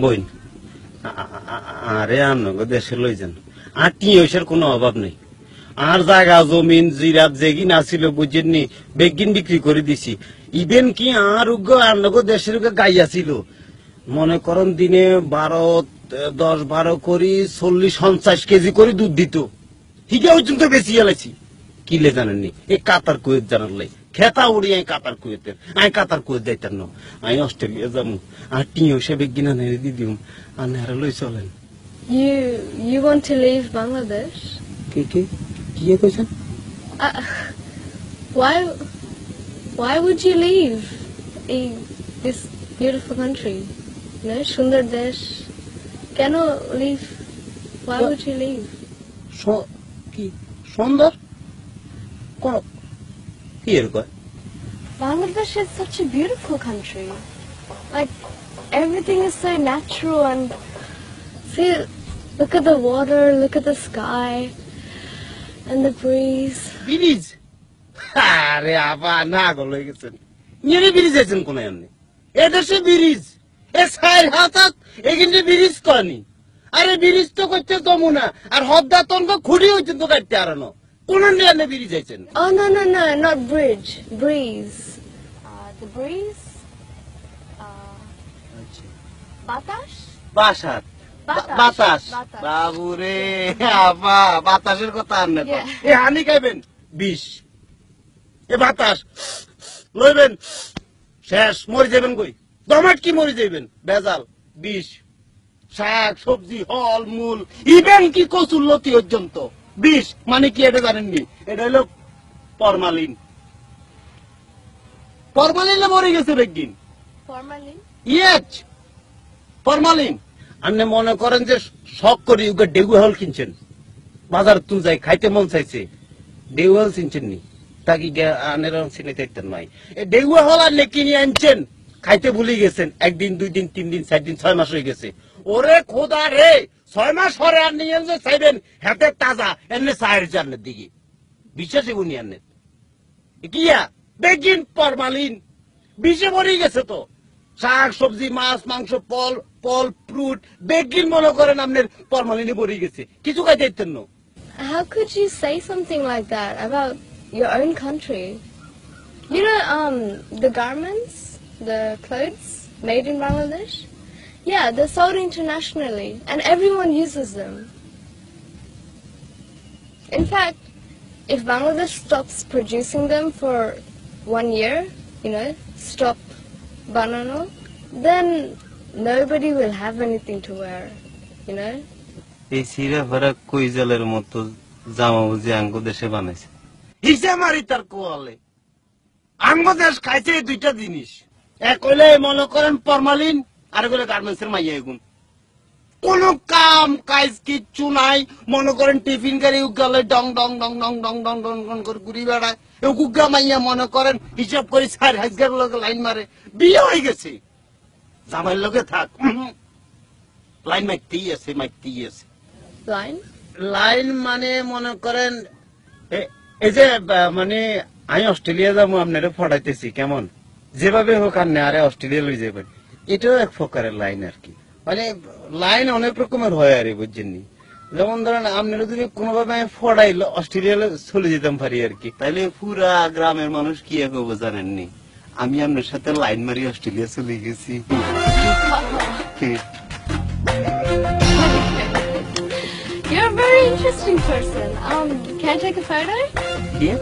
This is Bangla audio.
বইন আরে আমনগো দেশে লই যান আর টিয়সের কোনো অভাব নেই আর জায়গা জমিন জিরাত যেগিন আসিল বুঝেননি বেগিন বিক্রি করে দিছি ইভেন কি আর আমনগো দেশের গাই আসিল মনে করেন দিনে 10-12 করি 40-50 কেজি করে দুধ দিত হিগে পর্যন্ত বেশি এলাইছি কিলে জানেননি এই কাতার কুয়েত জানার লাই খেতা উড়ি আমি কাতার কুয়েতের আমি কাতার কুয়েত যাইতাম না আমি অস্ট্রেলিয়া যাবো আর টিও সে বেগিনা নেড়ে দিদিম আর নেড়া লই চলেন You want to leave Bangladesh? কি কইছেন Why would you leave this beautiful country? You know, Sundar Desh. Cano leave? Why would you leave? কি সুন্দর কোন কি এর কয় Bangladesh is such a beautiful country. Like everything is so natural and see, look at the water, look at the sky and the breeze. Bridge আরে আপা না গল হয়ে গেছেন নিয়ে ব্রিজ আছেন কোন এমনি এদেশে ব্রিজ এ সাইড হাতাত এখানে ব্রিজ কনি আরে ব্রিজ তো করতে যমুনা আর হদ্দা তনক খুঁড়ি হইছেন তো কাটতে আরানো কোন নিয়ে ব্রিজ আছেন Oh no, not bridge, breeze. The breeze. Batash. বাসাত বাতাস বাবুরে আপা বাতাসের কথা আর না এ হানি খাইবেন বিষ এ বাতাস লইবেন শেষ মরে যাবেন কই দমাট কি মরে যাবেন বেজাল বিষ শাক সবজি ফল মূল ইভেন কি কচুর লতি পর্যন্ত বিষ মানে কি এটা জানেননি এটা হলো ফরমালিন ফরমালিনে মরে গেছে একদিন Formalin. ইয়েস ফরমালিন আপনি মনে করেন যে শখ করি ওকে ডেগু হল কিনছেন বাজার তুই যাই খাইতে মন চাইছে ডেগু হল কিনছেন নি তাকে আনের চিনে নাই ডেগু হল আর কিনে আনছেন খাইতে ভুলে গেছেন 1 দিন 2 দিন 3 দিন 4 দিন 6 মাস হয়ে গেছে ওরে খোদা রে 6 মাস পরে আর নিয়ে যে চাইবেন হাতে তাজা এমনি চায়ের জানের দিকে বিশ্বাসই উনি আনে কিয়া বেগিন ফরমালিন বিষে মরে গেছে তো শাক সবজি মাছ মাংস ফল ফ্রুট বেগিন মনে করেন আপনার ফরমালিনে মরে গেছে কিছু খাইতে দিতেন না How could you say something like that about your own country? You know, the garments, the clothes made in Bangladesh, yeah, they're sold internationally and everyone uses them. In fact, if Bangladesh stops producing them for 1 year, you know, stop banana, then nobody will have anything to wear, you know. এই সিরা ভরা কইজালের মতো জামা বুঝি আঙ্গ দেশে বানাইছে হিসে মারি তার কোয়ালে আঙ্গ দেশ খাইছে এই দুইটা জিনিস এক হইলে মনে করেন ফরমালিন আর হইলে গার্মেন্টসের মাইয়া এগুন কোন কাম কাজ কিচ্ছু নাই মনে করেন টিফিন গাড়ি উগালে ডং ডং ডং ডং ডং ডং ডং ডং করে ঘুরি বেড়ায় এই গুগা মাইয়া মনে করেন হিসাব করে 4,000 লোক লাইন মারে বিয়ে হয়ে গেছে জামাইয়ের লোকে থাক লাইন মাইতেই আছে লাইন মানে মনে করেন এই যে মানে আমি অস্ট্রেলিয়া যাবো আপনারা পড়াইতেছি কেমন যেভাবে হোক আর না আরে অস্ট্রেলিয়া লই যাবেন এটাও এক প্রকারের লাইন আর কি মানে লাইন অনেক রকমের হয় আরে বুঝছেননি যেমন ধরেন আপনারা যদি কোনোভাবে আমি পড়াইলো অস্ট্রেলিয়া চলে যেতাম পারি আর কি তাইলে পুরা গ্রামের মানুষ কি এক জানেননি আমি আপনার সাথে লাইন মারি অস্ট্রেলিয়া চলে গেছি You're a very interesting person. Can I take a photo? Yeah.